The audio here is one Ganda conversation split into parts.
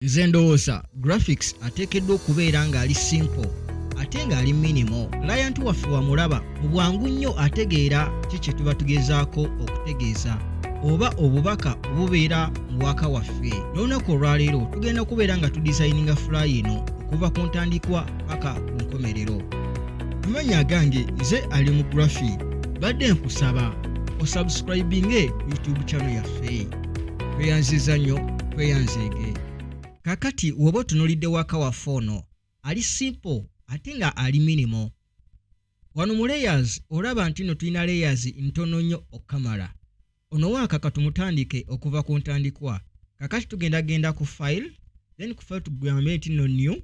Nze ndowooza graphics ateekeddwa okubeera ng'ali simple ate ng'ali minimal. Client waffe wamulaba mu bwangu nnyo ategeera kiki tuba tugezaako okutegeeza oba obubaka obubeera mu waka waffe. N'olunaku olwaleero tugenda kubeera nga tudesigninga fly eno okuva ku ntandikwa paka ku nkomerero. Amanya gange nze ali mu graphic. Badde nkusaba osubscribinge YouTube channel yaffe. Tweyanziza nnyo, tweyanzeege. Kakati woba otunuulidde waka waffe ono ali simple ate nga ali minimal. Wano mu layers olaba nti no tulina layers ntono nnyo okamala. Ono waaka katumutandike okuva ku ntandikwa. Kakati tugenda ku file, then ku file tugambe nti no new,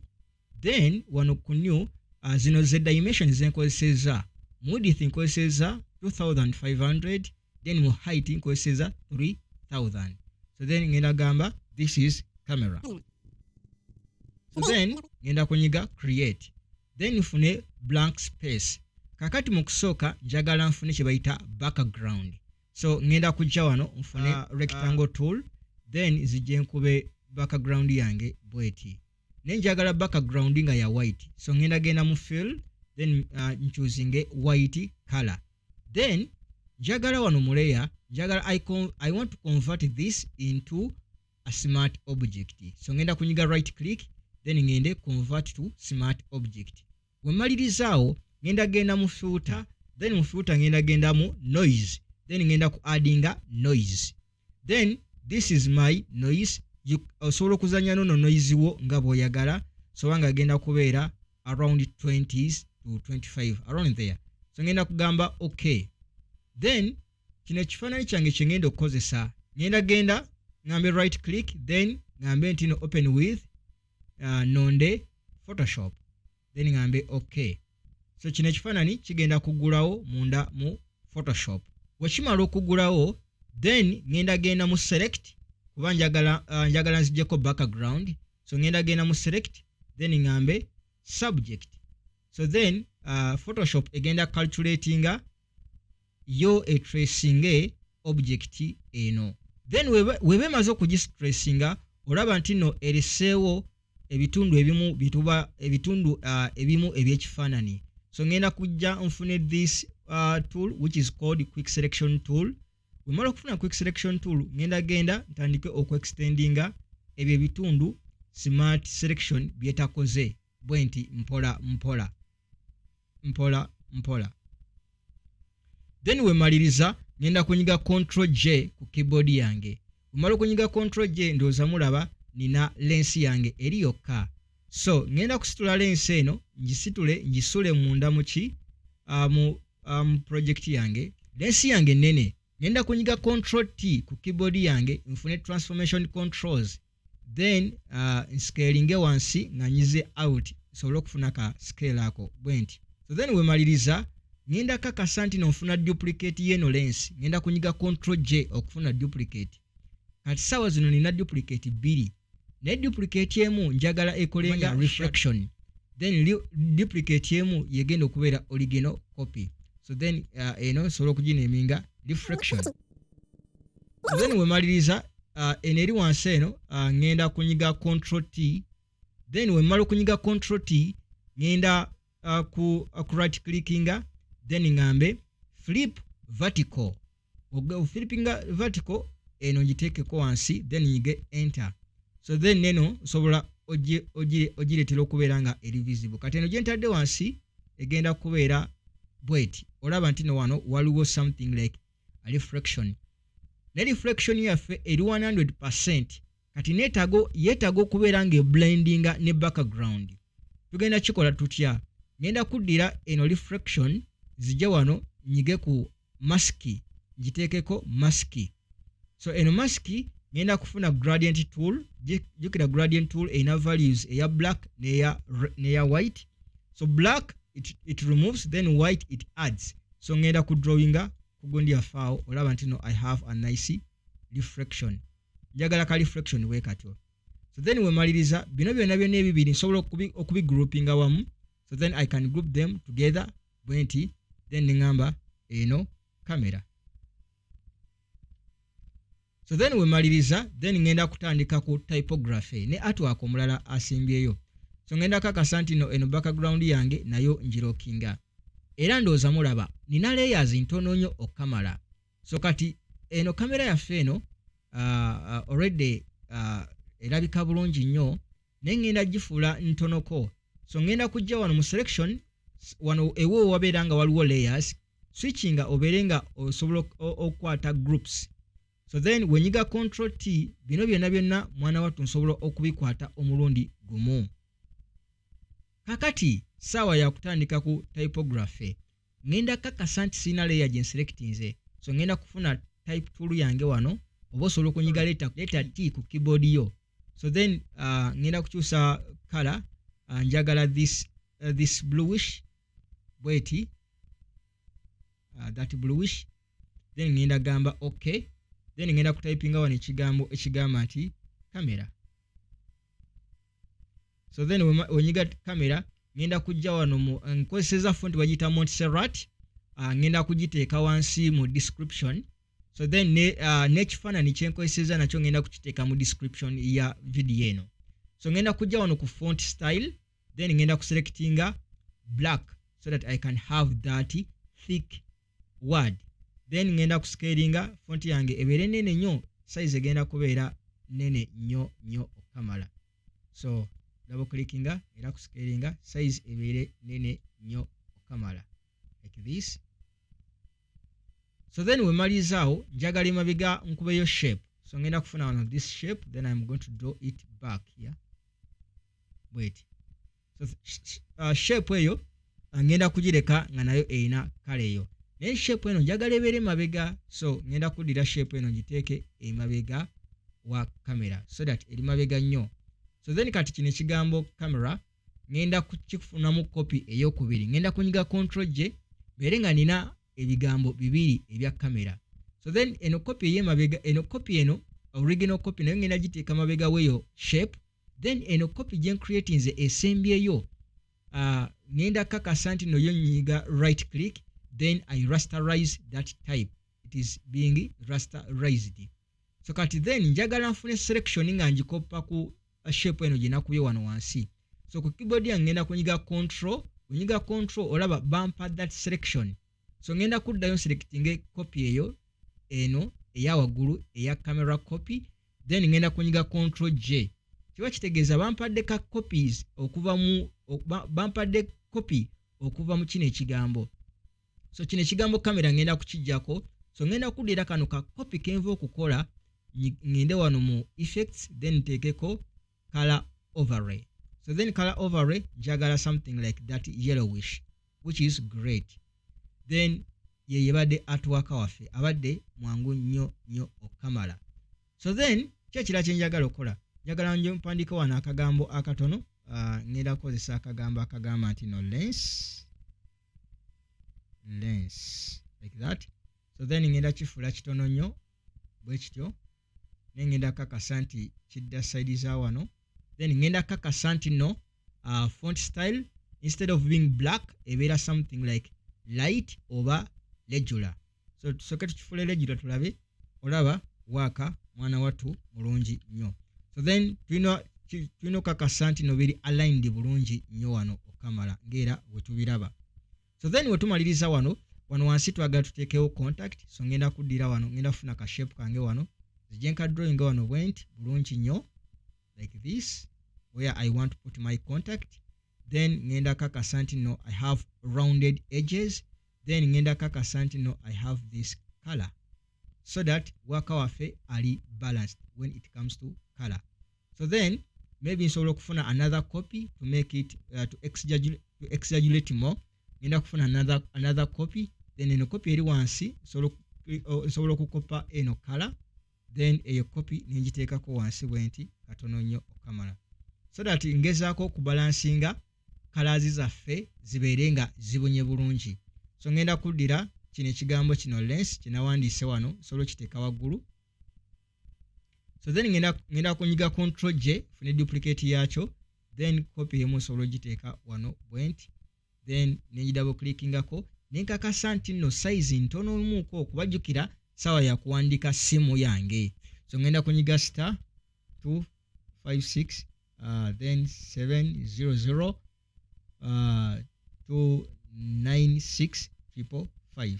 then wano ku new zino ze dimensions zenkozeseza. Mu width nkozeseza 2500, then mu height nkozeseza 3000. So then ngenda gamba this is camera. So then ngenda kunyiga create, then nfune blank space. Kakati mu kusooka njagala nfune kye bayita background. So ngenda kujja wano nfune rectangle tool, then zijje nkube background yange bweti. Nenjagala background nga ya white. So ngenda mu fill, then choosing white color. Then njagala wano mu layer, I want to convert this into a smart object. So ngenda kunyiga right click, then ngende convert to smart object. Wemalirizaawo ngenda mu filter, then mu filter ngenda mu noise, then ngenda ku addinga noise. Then this is my noise. Osobola okuzanya nono noise wo nga bw'oyagala, so wanga genda kubeera around 20s to 25 around there. So ngenda kugamba okay. Then kino ekifaananyi kyange kye ngenda okukozesa, ngenda ngambe right click, then ngambe nti no open with nonde Photoshop, then ngambe okay. So kino ekifaananyi kigenda kugulawo munda mu Photoshop. Wekimala okugulawo, then ngenda mu select kuba njagala nzijjeko background. So ngenda mu select, then ngambe subject. So then Photoshop egenda calculatinga yo tracing object eno. Then webe maze okugistracinga olaba nti no eriseewo ebitundu ebimu ebimu ebyekifaananyi. So ngenda kujja nfune this tool which is called quick selection tool. Wemala okufuna quick selection tool ngenda ntandike okuextendinga ebyo ebitundu smart selection byetakoze bwenti mpola. Then wemaliriza ngenda kunyiga Ctrl J ku keyboard yange. Wemala kunyiga Ctrl J ndoza mulaba nina lens yange eri yokka. So ngenda kusitula lens eno ngisule munda muki mu project yange. Lens yange nene. Ngenda kunyiga Ctrl T ku keyboard yange nfune transformation controls. Then scaling wansi nga nyize out so okufuna ka scale ako bwenti. So then wemaliriza ngenda kakasa nti nfuna duplicate yeno lens. Ngenda kunyiga Ctrl J okufuna duplicate. Kati sawa zino nina duplicate 2. Ne duplicate emu njagala ekolenga reflection. Then duplicate emu yegenda okubeera original copy. So then eno sobola okugineminga reflection. So then wemaliriza eneri wansi eno ngenda kunyiga Ctrl T. Then wemala okunyiga Ctrl T ngenda ku right clickinga, then ngambe flip vertical. Flippinga vertical eno ngiteekeko wansi, then nyige enter. So then neno sobola ogiretera okubeera nga eri visible. Kati eno gyentadde wansi egenda kubeera bweti. Olaba nti no wano waliwo something like a reflection. Ne reflection yaffe eri 100%. Kati yeetaaga okubeera nga blendinga ne background. Tugenda kikola tutya? Ngenda kuddira eno reflection zijja wano nyige ku mask, ngiteekeko mask. So eno mask ngenda kufuna gradient tool. Jukira gradient tool ena values eya black neya white. So black it removes, then white it adds. So ngenda ku drawinga kugondi ya fao olaba nti no I have a nice reflection. Njagala ka reflection wekatyo. So then wemaliriza bino byonna byonna ebibiri nsobola okubi grouping awamu. So then I can group them together bwenti, then ngamba eno camera. So then we maliriza, then ngenda kutandika ku typography ne artwork omulala asimbyeyo. So ngenda kakasa nti eno background yange nayo njirookinga. Era ndooza mulaba nina layers ntono nnyo okamala. So kati eno kamera yaffe eno already erabika bulungi nnyo naye ngenda gifuula ntonoko. So ngenda kujja wano mu selection wano ewo wabeera nga waliwo layers, switchinga obeere nga osobola okukwata groups. So then wenyiga control T bino byonna mwana wattu nsobola okubikwata omulundi gumu. Kakati sawa ya kutandika ku typography. Ngenda kakasa nti sina layer gye selectinze. So ngenda kufuna type tool yange wano oba osobola okunyiga letter T ku keyboard yo. So then ngenda kukyusa color, njagala this bluish bweti, that bluish. Then ngenda gamba okay. Then ngenda kutypinga wano ekigamba nti camera. So then wenyiga camera ngenda kujja wano nkozeseza font bagita Montserrat, ngenda kugiteeka wansi mu description. So then n'ekifaananyi kyenkozeseza nakyo ngenda kukiteeka mu description ya video eno. So ngenda kujja wano ku font style, then ngenda kuselectinga black so that I can have that thick word. Then ngenda kuscalinga font yange ebeere nene nnyo, size egenda kubeera nene nnyo okamala. So double clickinga era kuscalinga size ebeere nene nnyo okamala like this. So then we malizaawo njagala emabega nkubeyo shape. So ngenda kufuna wano this shape, then I'm going to draw it back here. Wait. So shape eyo ngenda kugireka nga nayo erina kale eyo. Naye shape eno njagala ebeere mabega, so ngenda kuddira shape eno ngiteeke emabega wa camera so that eri mabega nnyo. So then kati kino ekigambo camera ngenda kukikufunamu copy ey'okubiri. Ngenda kunyiga control J beere nga nina ebigambo bibiri ebya camera. So then eno copy ey'emabega, eno copy eno original copy nayo ngenda giteeka mabega weyo shape. Then eno copy gye creatinze esembyeyo ngenda kakasa nti noyo nyiga right click, then I rasterize that type. It is being rasterized. So kati then njagala nfune selection nga njikopa ku shape eno gye nakubye wano wansi. So ku keyboard yange ngenda kunyiga control olaba bumper that selection. So ngenda kuddayo selecting copy eyo eno eya waggulu eya camera copy, then ngenda kunyiga control J. Kiba kitegeeza bampadde ka copies okuva mu bampadde copy okuva mu kino ekigambo. So kino ekigambo camera ngenda kukijjako. So ngenda kuddira kano ka copy kenva okukola, ngende wano mu effects, then nteekeko color overlay. So then color overlay njagala something like that yellowish, which is great. Then ye yebadde artwork waffe abadde mwangu nnyo okamala. So then kyekira kye njagala okukola, njagala nje mpandika wano akagambo akatono, ngenda kukozesa akagambo akagamba nti no lens like that. So then ngenda kifuula kitono nnyo bwe kityo, ngenda kakasa nti kidda side za wano. Then ngenda kakasa nti no font style instead of being black ebeera something like light oba regular. So tusooke tukifuule regular tulabe olaba waka mwana wattu mulungi nnyo. So then tulina kakasa nti no biri aligned bulungi nnyo wano okamala ngera wetubiraba. So then wetumaliriza wano wansi twagala tuteekewo contact. So ngenda kuddira wano, ngenda kufuna ka shape kange wano, zijenka drawing wano bwent bulungi nnyo like this where I want to put my contact. Then ngenda kakasa nti no I have rounded edges. Then ngenda kakasa nti no I have this color so that waka waffe ali balanced when it comes to color. So then maybe nsobola okufuna another copy to make it to exaggerate more. Ngenda kufuna another copy, then eno copy eri wansi nsobola okukopa eno color, then eyo copy ninjiteekako wansi bwenti katono nnyo okamala, so that ngezaako okubalansinga colors zaffe zibeere nga zibunye bulungi. So ngenda kuddira kino ekigambo kino lens kinawandiise wano, nsobola kiteeka waggulu. So then ngenda kunyiga control J fune duplicate yakyo, then copy emu nsobola giteeka wano bwenti, then double clickingako nenkakasa nti no size ntono muko okubajjukira sawa ya kuwandika simu yange. so ngenda kunyiga star 256 then 700 29655.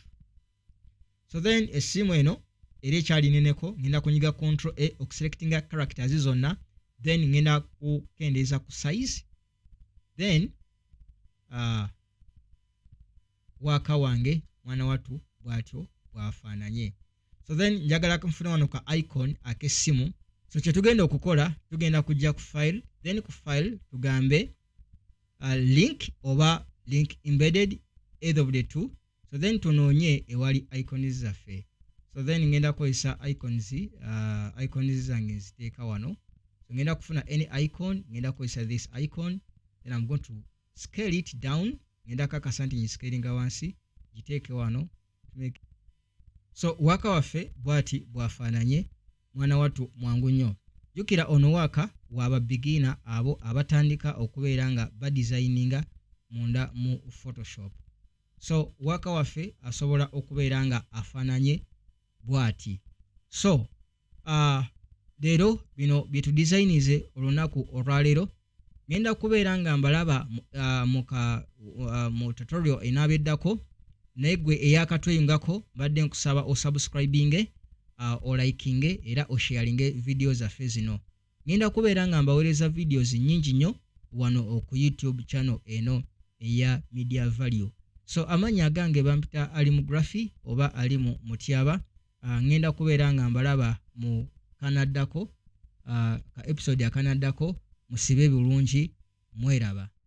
So then esimu eno era ekyali neneko ngenda kunyiga control A okuselectinga characters zonna, then ngenda kukendeeza ku size, then waka wange mwana watu bwatyo bwafaananye. So then njagala kunfuna wano ka icon ak'essimu. So kye tugenda okukola, tugenda kujja ku file, then ku file tugambe link oba link embedded, either of the two. So then tunoonye ewali icons zaffe. So then ngenda kukozesa icons zange nziteeka wano. So ngenda kufuna any icon, ngenda kukozesa this icon, then I'm going to scale it down. Ngenda kakasa nti ngiscalinga wansi, giteeke wano. So waka waffe bwati bwafaananye mwana watu mwangu nnyo. Jukira ono waka waba beginner abo abatandika okubeera nga badesigninga munda mu Photoshop. So waka waffe asobola okubeera nga afaananye bwati. So leero bino bye tudesignize olunaku olwaleero. Ngenda kubeera nga mbalaba mu tutorial enaabeddako, naye gwe eyakatweyungako mbadde nkusaba osubscribinge, olikinge era osharinge video zaffe zino. Ngenda kubeera nga mbaweereza videos nnyingi nnyo wano ku YouTube channel eno eya Media Value. So amanya gange bampita ali mu graphique oba ali mu Mutyaba. Ngenda kubeera nga mbalaba mu Canada ko, ka episode ya Canada ko. Musibe bulungi, mweraba.